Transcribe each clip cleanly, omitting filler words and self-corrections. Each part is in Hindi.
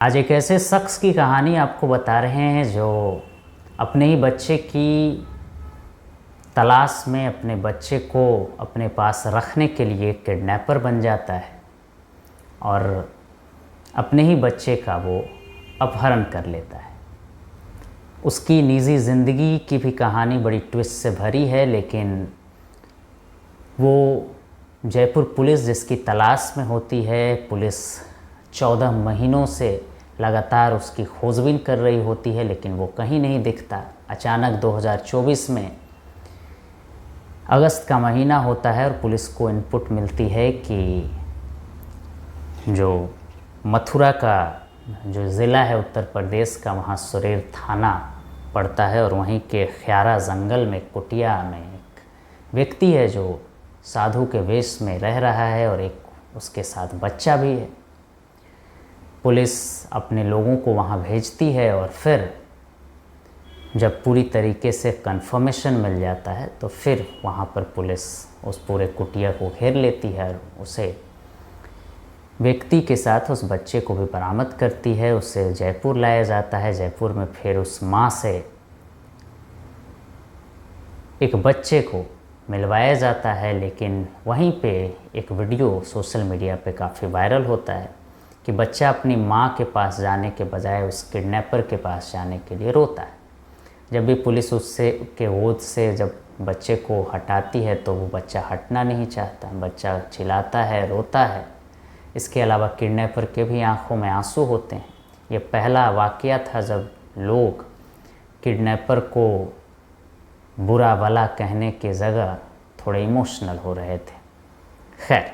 आज एक ऐसे शख्स की कहानी आपको बता रहे हैं जो अपने ही बच्चे की तलाश में अपने बच्चे को अपने पास रखने के लिए किडनैपर बन जाता है और अपने ही बच्चे का वो अपहरण कर लेता है। उसकी निजी ज़िंदगी की भी कहानी बड़ी ट्विस्ट से भरी है, लेकिन वो जयपुर पुलिस जिसकी तलाश में होती है, पुलिस 14 महीनों से लगातार उसकी खोजबीन कर रही होती है, लेकिन वो कहीं नहीं दिखता। अचानक 2024 में अगस्त का महीना होता है और पुलिस को इनपुट मिलती है कि जो मथुरा का जो ज़िला है उत्तर प्रदेश का, वहाँ सुरेर थाना पड़ता है और वहीं के ख्यारा जंगल में कुटिया में एक व्यक्ति है जो साधु के वेश में रह रहा है और एक उसके साथ बच्चा भी है। पुलिस अपने लोगों को वहाँ भेजती है और फिर जब पूरी तरीके से कंफर्मेशन मिल जाता है तो फिर वहाँ पर पुलिस उस पूरे कुटिया को घेर लेती है और उसे व्यक्ति के साथ उस बच्चे को भी बरामद करती है। उसे जयपुर लाया जाता है। जयपुर में फिर उस माँ से एक बच्चे को मिलवाया जाता है, लेकिन वहीं पे एक वीडियो सोशल मीडिया पे काफ़ी वायरल होता है कि बच्चा अपनी माँ के पास जाने के बजाय उस किडनैपर के पास जाने के लिए रोता है। जब भी पुलिस उससे के गोद से जब बच्चे को हटाती है तो वो बच्चा हटना नहीं चाहता, बच्चा चिल्लाता है, रोता है। इसके अलावा किडनैपर के भी आंखों में आंसू होते हैं। ये पहला वाक़या था जब लोग किडनैपर को बुरा भला कहने के जगह थोड़े इमोशनल हो रहे थे। खैर,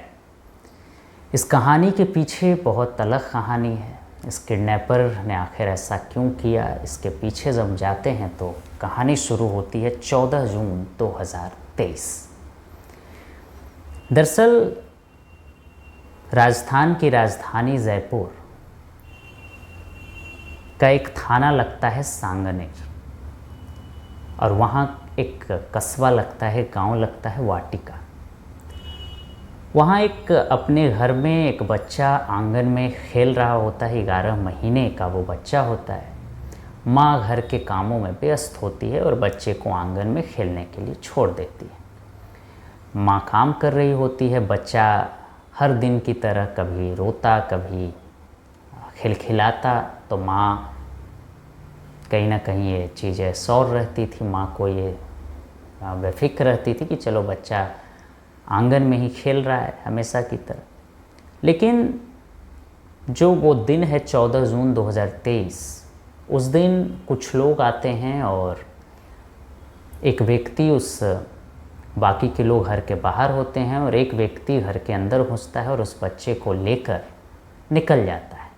इस कहानी के पीछे बहुत अलग कहानी है। इस किडनैपर ने आखिर ऐसा क्यों किया, इसके पीछे जब जाते हैं तो कहानी शुरू होती है 14 जून 2023। दरअसल राजस्थान की राजधानी जयपुर का एक थाना लगता है सांगनेर और वहाँ एक कस्बा लगता है, गांव लगता है वाटिका। वहाँ एक अपने घर में एक बच्चा आंगन में खेल रहा होता है। 11 महीने का वो बच्चा होता है। माँ घर के कामों में व्यस्त होती है और बच्चे को आंगन में खेलने के लिए छोड़ देती है। माँ काम कर रही होती है। बच्चा हर दिन की तरह कभी रोता, कभी खिलखिलाता, तो माँ कहीं ना कहीं ये चीज़ें सौर रहती थी। माँ को ये बेफिक्र रहती थी कि चलो बच्चा आंगन में ही खेल रहा है हमेशा की तरह। लेकिन जो वो दिन है 14 जून 2023, उस दिन कुछ लोग आते हैं और एक व्यक्ति उस बाकी के लोग घर के बाहर होते हैं और एक व्यक्ति घर के अंदर घुसता है और उस बच्चे को लेकर निकल जाता है।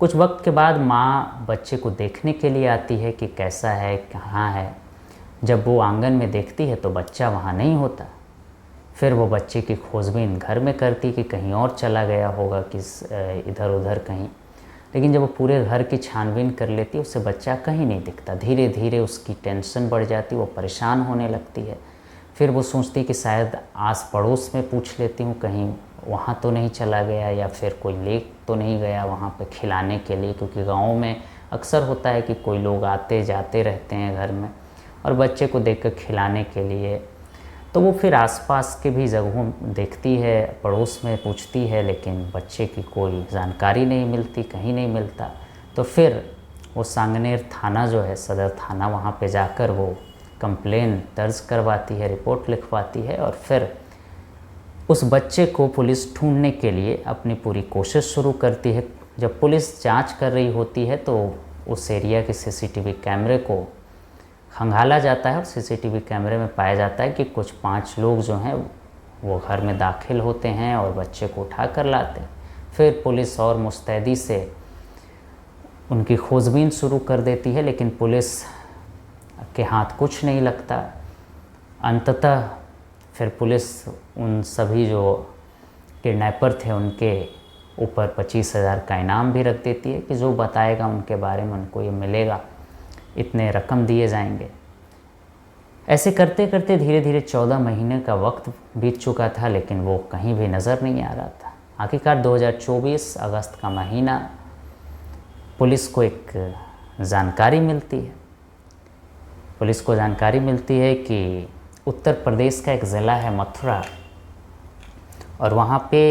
कुछ वक्त के बाद माँ बच्चे को देखने के लिए आती है कि कैसा है, कहाँ है। जब वो आंगन में देखती है तो बच्चा वहाँ नहीं होता। फिर वो बच्चे की खोजबीन घर में करती कि कहीं और चला गया होगा, किस इधर उधर कहीं। लेकिन जब वो पूरे घर की छानबीन कर लेती है, उससे बच्चा कहीं नहीं दिखता। धीरे धीरे उसकी टेंशन बढ़ जाती, वो परेशान होने लगती है। फिर वो सोचती कि शायद आस पड़ोस में पूछ लेती हूँ, कहीं वहाँ तो नहीं चला गया या फिर कोई ले तो नहीं गया वहाँ पे खिलाने के लिए, क्योंकि गाँव में अक्सर होता है कि कोई लोग आते जाते रहते हैं घर में और बच्चे को देखकर खिलाने के लिए। तो वो फिर आसपास के भी जगहों देखती है, पड़ोस में पूछती है, लेकिन बच्चे की कोई जानकारी नहीं मिलती, कहीं नहीं मिलता। तो फिर वो सांगनेर थाना जो है, सदर थाना, वहाँ पे जाकर वो कंप्लेन दर्ज करवाती है, रिपोर्ट लिखवाती है और फिर उस बच्चे को पुलिस ढूंढने के लिए अपनी पूरी कोशिश शुरू करती है। जब पुलिस जांच कर रही होती है तो उस एरिया के सीसीटीवी कैमरे को खंगाला जाता है और सीसीटीवी कैमरे में पाया जाता है कि कुछ 5 लोग जो हैं वो घर में दाखिल होते हैं और बच्चे को उठा कर लाते हैं। फिर पुलिस और मुस्तैदी से उनकी खोजबीन शुरू कर देती है, लेकिन पुलिस के हाथ कुछ नहीं लगता। अंततः फिर पुलिस उन सभी जो किडनैपर थे उनके ऊपर 25,000 का इनाम भी रख देती है कि जो बताएगा उनके बारे में उनको ये मिलेगा, इतने रकम दिए जाएंगे। ऐसे करते करते धीरे धीरे 14 महीने का वक्त बीत चुका था, लेकिन वो कहीं भी नज़र नहीं आ रहा था। आखिरकार 2024 अगस्त का महीना पुलिस को एक जानकारी मिलती है। पुलिस को जानकारी मिलती है कि उत्तर प्रदेश का एक ज़िला है मथुरा, और वहाँ पे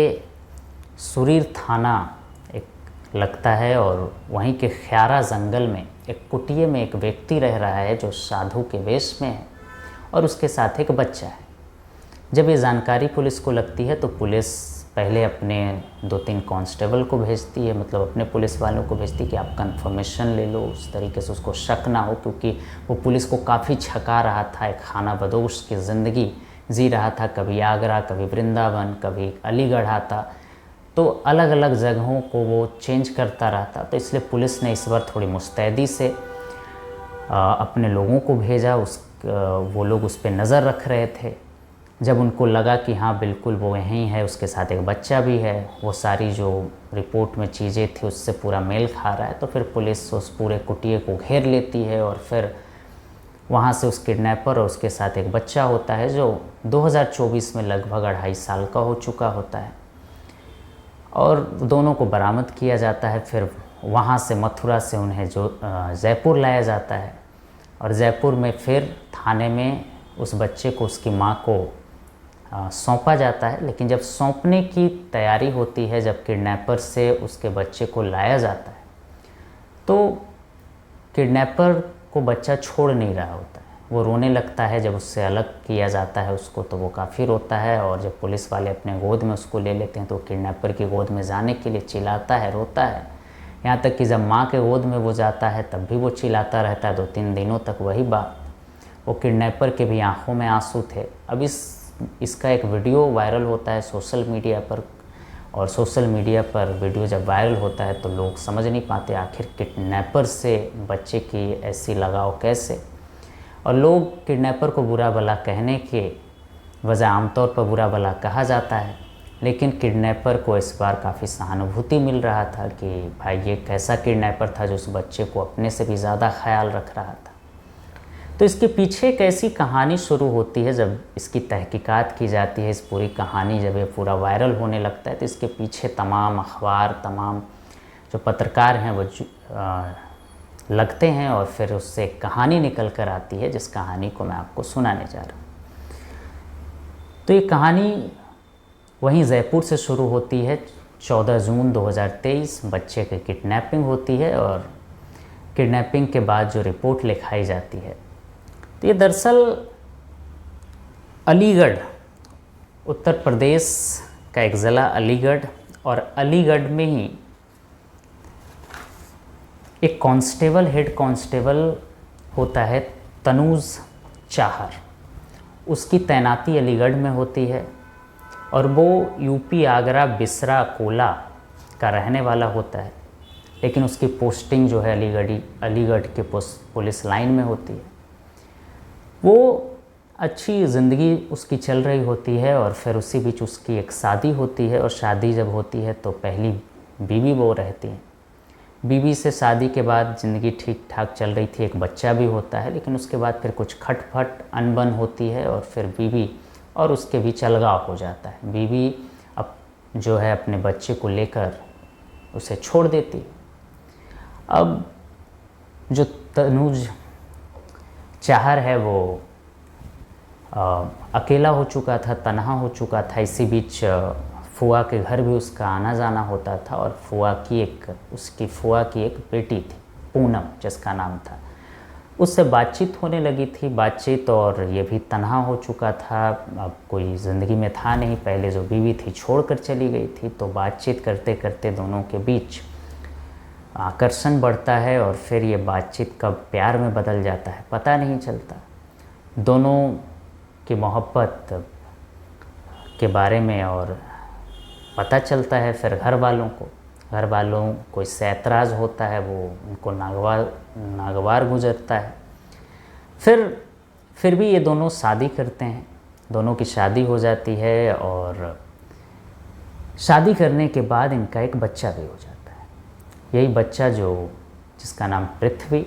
सुरीर थाना एक लगता है, और वहीं के ख्यारा जंगल में एक कुटिये में एक व्यक्ति रह रहा है जो साधु के वेश में है, और उसके साथ एक बच्चा है। जब ये जानकारी पुलिस को लगती है तो पुलिस पहले अपने 2-3 कांस्टेबल को भेजती है, मतलब अपने पुलिस वालों को भेजती है कि आप कंफर्मेशन ले लो, उस तरीके से उसको शक ना हो, क्योंकि वो पुलिस को काफ़ी छका रहा था, एक खानाबदोश की ज़िंदगी जी रहा था। कभी आगरा, कभी वृंदावन, कभी अलीगढ़ आता, तो अलग अलग जगहों को वो चेंज करता रहता। तो इसलिए पुलिस ने इस बार थोड़ी मुस्तैदी से अपने लोगों को भेजा। वो लोग उस पर नज़र रख रहे थे। जब उनको लगा कि हाँ बिल्कुल वो यहीं है, उसके साथ एक बच्चा भी है, वो सारी जो रिपोर्ट में चीज़ें थी उससे पूरा मेल खा रहा है, तो फिर पुलिस उस पूरे कुटिये को घेर लेती है, और फिर वहाँ से उस किडनैपर और उसके साथ एक बच्चा होता है जो 2024 में लगभग 2.5 साल का हो चुका होता है, और दोनों को बरामद किया जाता है। फिर वहाँ से मथुरा से उन्हें जो जयपुर लाया जाता है, और जयपुर में फिर थाने में उस बच्चे को उसकी माँ को सौंपा जाता है। लेकिन जब सौंपने की तैयारी होती है, जब किडनैपर से उसके बच्चे को लाया जाता है, तो किडनैपर को बच्चा छोड़ नहीं रहा होता है। वो रोने लगता है। जब उससे अलग किया जाता है उसको, तो वो काफ़ी रोता है, और जब पुलिस वाले अपने गोद में उसको ले लेते हैं तो किडनैपर की गोद में जाने के लिए चिल्लाता है, रोता है। यहाँ तक कि जब माँ के गोद में वो जाता है तब भी वो चिल्लाता रहता है 2-3 दिनों तक वही बात। वो किडनैपर के भी आंखों में आंसू थे। अब इसका एक वीडियो वायरल होता है सोशल मीडिया पर, और सोशल मीडिया पर वीडियो जब वायरल होता है तो लोग समझ नहीं पाते आखिर किडनैपर से बच्चे की ऐसी लगाव कैसे। और लोग किडनैपर को बुरा भला कहने के वजह आमतौर पर बुरा भला कहा जाता है, लेकिन किडनैपर को इस बार काफ़ी सहानुभूति मिल रहा था कि भाई ये कैसा किडनैपर था जो उस बच्चे को अपने से भी ज़्यादा ख्याल रख रहा था। तो इसके पीछे एक ऐसी कहानी शुरू होती है। जब इसकी तहकीकात की जाती है, इस पूरी कहानी जब ये पूरा वायरल होने लगता है, तो इसके पीछे तमाम अखबार, तमाम जो पत्रकार हैं वो लगते हैं, और फिर उससे एक कहानी निकल कर आती है, जिस कहानी को मैं आपको सुनाने जा रहा हूँ। तो ये कहानी वहीं जयपुर से शुरू होती है। 14 जून 2023 बच्चे की किडनैपिंग होती है, और किडनैपिंग के बाद जो रिपोर्ट लिखाई जाती है, तो ये दरअसल अलीगढ़, उत्तर प्रदेश का एक ज़िला अलीगढ़, और अलीगढ़ में ही एक कांस्टेबल, हेड कांस्टेबल होता है तनुज चाहर। उसकी तैनाती अलीगढ़ में होती है, और वो यूपी आगरा बिसरा कोला का रहने वाला होता है, लेकिन उसकी पोस्टिंग जो है अलीगढ़ के पुलिस लाइन में होती है। वो अच्छी ज़िंदगी उसकी चल रही होती है, और फिर उसी बीच उसकी एक शादी होती है, और शादी जब होती है तो पहली बीवी वो रहती हैं। बीवी से शादी के बाद ज़िंदगी ठीक ठाक चल रही थी, एक बच्चा भी होता है, लेकिन उसके बाद फिर कुछ खटपट अनबन होती है, और फिर बीवी और उसके बीच अलगाव हो जाता है। बीवी अब जो है अपने बच्चे को लेकर उसे छोड़ देती। अब जो तनुज चाहर है वो अकेला हो चुका था, तन्हा हो चुका था। इसी बीच फुआ के घर भी उसका आना जाना होता था, और उसकी फुआ की एक बेटी थी पूनम जिसका नाम था, उससे बातचीत होने लगी थी बातचीत, और ये भी तन्हा हो चुका था। अब कोई ज़िंदगी में था नहीं, पहले जो बीवी थी छोड़कर चली गई थी, तो बातचीत करते करते दोनों के बीच आकर्षण बढ़ता है, और फिर ये बातचीत कब प्यार में बदल जाता है पता नहीं चलता। दोनों की मोहब्बत के बारे में और पता चलता है फिर घर वालों को इससे ऐतराज़ होता है, वो उनको नागवार गुजरता है। फिर भी ये दोनों शादी करते हैं, दोनों की शादी हो जाती है, और शादी करने के बाद इनका एक बच्चा भी हो जाता है। यही बच्चा जिसका नाम पृथ्वी।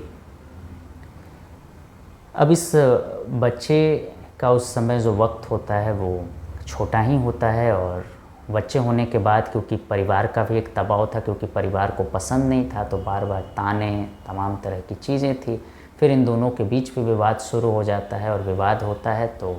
अब इस बच्चे का उस समय जो वक्त होता है वो छोटा ही होता है, और बच्चे होने के बाद क्योंकि परिवार का भी एक दबाव था, क्योंकि परिवार को पसंद नहीं था, तो बार बार ताने, तमाम तरह की चीज़ें थी। फिर इन दोनों के बीच भी विवाद शुरू हो जाता है, और विवाद होता है तो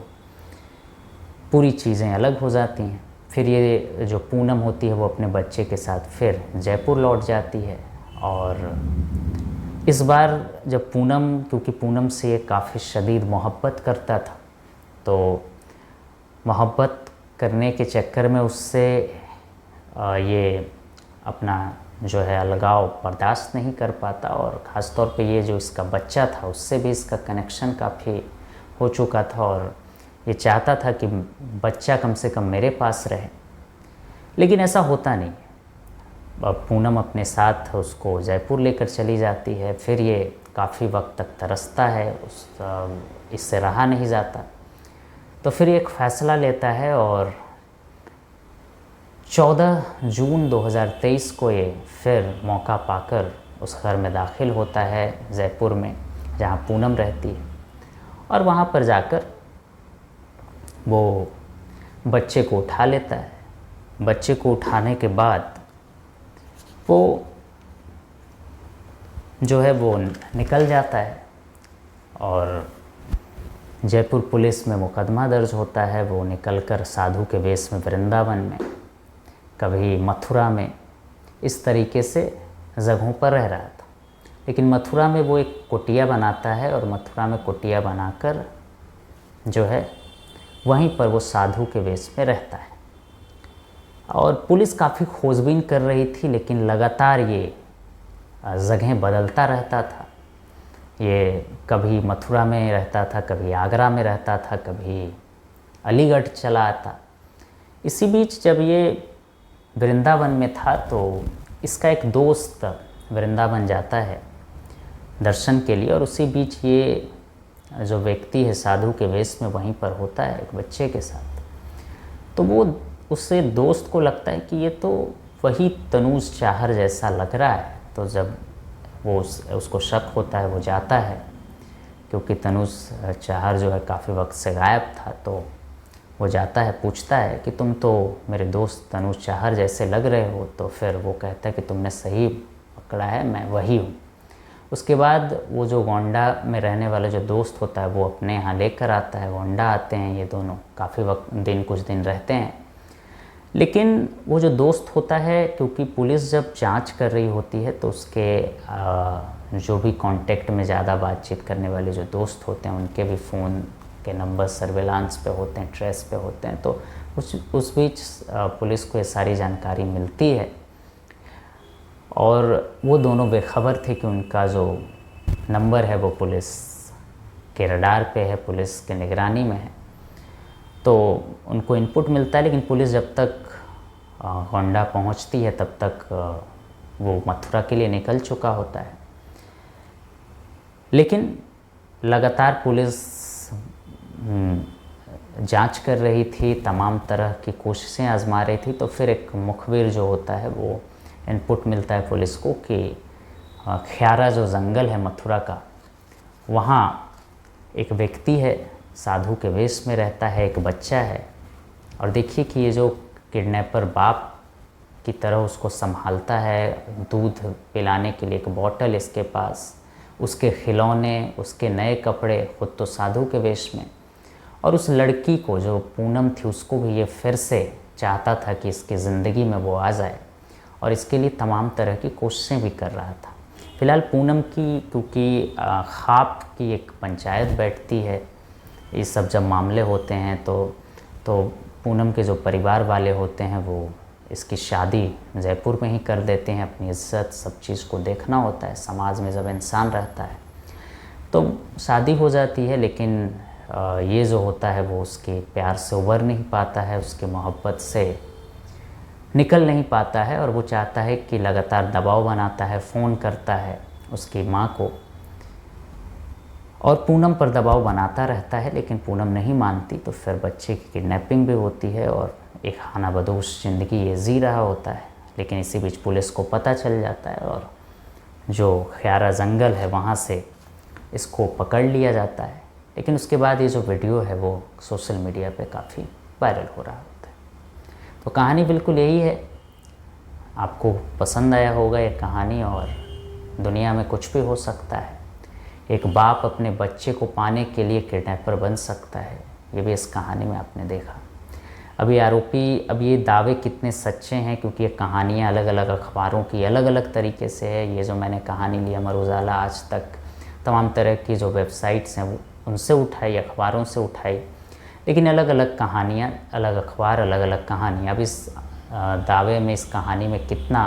पूरी चीज़ें अलग हो जाती हैं। फिर ये जो पूनम होती है वो अपने बच्चे के साथ फिर जयपुर लौट जाती है। और इस बार जब पूनम, क्योंकि पूनम से ये काफ़ी शदीद मोहब्बत करता था, तो मोहब्बत करने के चक्कर में उससे ये अपना जो है अलगाव बर्दाश्त नहीं कर पाता, और ख़ास तौर पे ये जो इसका बच्चा था उससे भी इसका कनेक्शन काफ़ी हो चुका था, और ये चाहता था कि बच्चा कम से कम मेरे पास रहे। लेकिन ऐसा होता नहीं। अब पूनम अपने साथ उसको जयपुर लेकर चली जाती है। फिर ये काफ़ी वक्त तक तरसता है, इससे रहा नहीं जाता, तो फिर एक फ़ैसला लेता है और 14 जून 2023 को ये फिर मौका पाकर उस घर में दाखिल होता है जयपुर में, जहाँ पूनम रहती है। और वहाँ पर जाकर वो बच्चे को उठा लेता है। बच्चे को उठाने के बाद वो जो है वो निकल जाता है, और जयपुर पुलिस में मुकदमा दर्ज होता है। वो निकलकर साधु के वेश में वृंदावन में, कभी मथुरा में, इस तरीके से जगहों पर रह रहा था। लेकिन मथुरा में वो एक कुटिया बनाता है, और मथुरा में कुटिया बनाकर जो है वहीं पर वो साधु के वेश में रहता है। और पुलिस काफ़ी खोजबीन कर रही थी, लेकिन लगातार ये जगहें बदलता रहता था। ये कभी मथुरा में रहता था, कभी आगरा में रहता था, कभी अलीगढ़ चला आता। इसी बीच जब ये वृंदावन में था तो इसका एक दोस्त वृंदावन जाता है दर्शन के लिए, और उसी बीच ये जो व्यक्ति है साधु के वेश में वहीं पर होता है एक बच्चे के साथ। तो वो उससे दोस्त को लगता है कि ये तो वही तनुज चाहर जैसा लग रहा है। तो जब वो उसको शक होता है, वो जाता है, क्योंकि तनुज चाहर जो है काफ़ी वक्त से गायब था, तो वो जाता है, पूछता है कि तुम तो मेरे दोस्त तनुज चाहर जैसे लग रहे हो। तो फिर वो कहता है कि तुमने सही पकड़ा है, मैं वही हूँ। उसके बाद वो जो गोंडा में रहने वाला जो दोस्त होता है वो अपने यहाँ लेकर आता है। गोंडा आते हैं ये दोनों, काफ़ी वक्त कुछ दिन रहते हैं। लेकिन वो जो दोस्त होता है, क्योंकि पुलिस जब जांच कर रही होती है तो उसके जो भी कांटेक्ट में ज़्यादा बातचीत करने वाले जो दोस्त होते हैं उनके भी फ़ोन के नंबर सर्वेलांस पे होते हैं, ट्रेस पे होते हैं। तो उस बीच पुलिस को ये सारी जानकारी मिलती है, और वो दोनों बेखबर थे कि उनका जो नंबर है वो पुलिस के रडार पे है, पुलिस के निगरानी में है। तो उनको इनपुट मिलता है, लेकिन पुलिस जब तक गोंडा पहुंचती है तब तक वो मथुरा के लिए निकल चुका होता है। लेकिन लगातार पुलिस जांच कर रही थी, तमाम तरह की कोशिशें आजमा रही थी। तो फिर एक मुखबिर जो होता है वो इनपुट मिलता है पुलिस को कि ख्यारा जो जंगल है मथुरा का, वहाँ एक व्यक्ति है, साधु के वेश में रहता है, एक बच्चा है। और देखिए कि ये जो किडनैपर बाप की तरह उसको संभालता है, दूध पिलाने के लिए एक बॉटल इसके पास, उसके खिलौने, उसके नए कपड़े, खुद तो साधु के वेश में। और उस लड़की को जो पूनम थी उसको भी ये फिर से चाहता था कि इसकी ज़िंदगी में वो आ जाए, और इसके लिए तमाम तरह की कोशिशें भी कर रहा था। फ़िलहाल पूनम की, क्योंकि ख़ाप की एक पंचायत बैठती है, ये सब जब मामले होते हैं तो पूनम के जो परिवार वाले होते हैं वो इसकी शादी जयपुर में ही कर देते हैं। अपनी इज्जत सब चीज़ को देखना होता है, समाज में जब इंसान रहता है तो शादी हो जाती है। लेकिन ये जो होता है वो उसके प्यार से उबर नहीं पाता है, उसकी मोहब्बत से निकल नहीं पाता है, और वो चाहता है कि लगातार दबाव बनाता है, फ़ोन करता है उसकी माँ को, और पूनम पर दबाव बनाता रहता है। लेकिन पूनम नहीं मानती। तो फिर बच्चे की किडनैपिंग भी होती है, और एक खानाबदोश ज़िंदगी ये जी रहा होता है। लेकिन इसी बीच पुलिस को पता चल जाता है, और जो ख्यारा जंगल है वहाँ से इसको पकड़ लिया जाता है। लेकिन उसके बाद ये जो वीडियो है वो सोशल मीडिया पे काफ़ी वायरल हो रहा होता है। तो कहानी बिल्कुल यही है। आपको पसंद आया होगा ये कहानी, और दुनिया में कुछ भी हो सकता है। एक बाप अपने बच्चे को पाने के लिए किडनैपर बन सकता है, ये भी इस कहानी में आपने देखा। अभी आरोपी, अब ये दावे कितने सच्चे हैं, क्योंकि ये कहानियाँ अलग अलग अखबारों की अलग अलग तरीके से है। ये जो मैंने कहानी ली अमर उजाला, आज तक, तमाम तरह की जो वेबसाइट्स हैं उनसे उठाई, अखबारों से उठाई, लेकिन अलग अलग कहानियाँ, अलग अखबार, अलग अलग कहानियाँ। अब इस दावे में, इस कहानी में कितना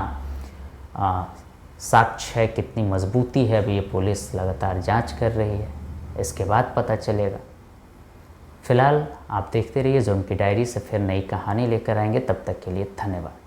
साक्ष्य है, कितनी मजबूती है, अभी ये पुलिस लगातार जांच कर रही है, इसके बाद पता चलेगा। फ़िलहाल आप देखते रहिए ज़ोन की डायरी से, फिर नई कहानी लेकर आएंगे। तब तक के लिए धन्यवाद।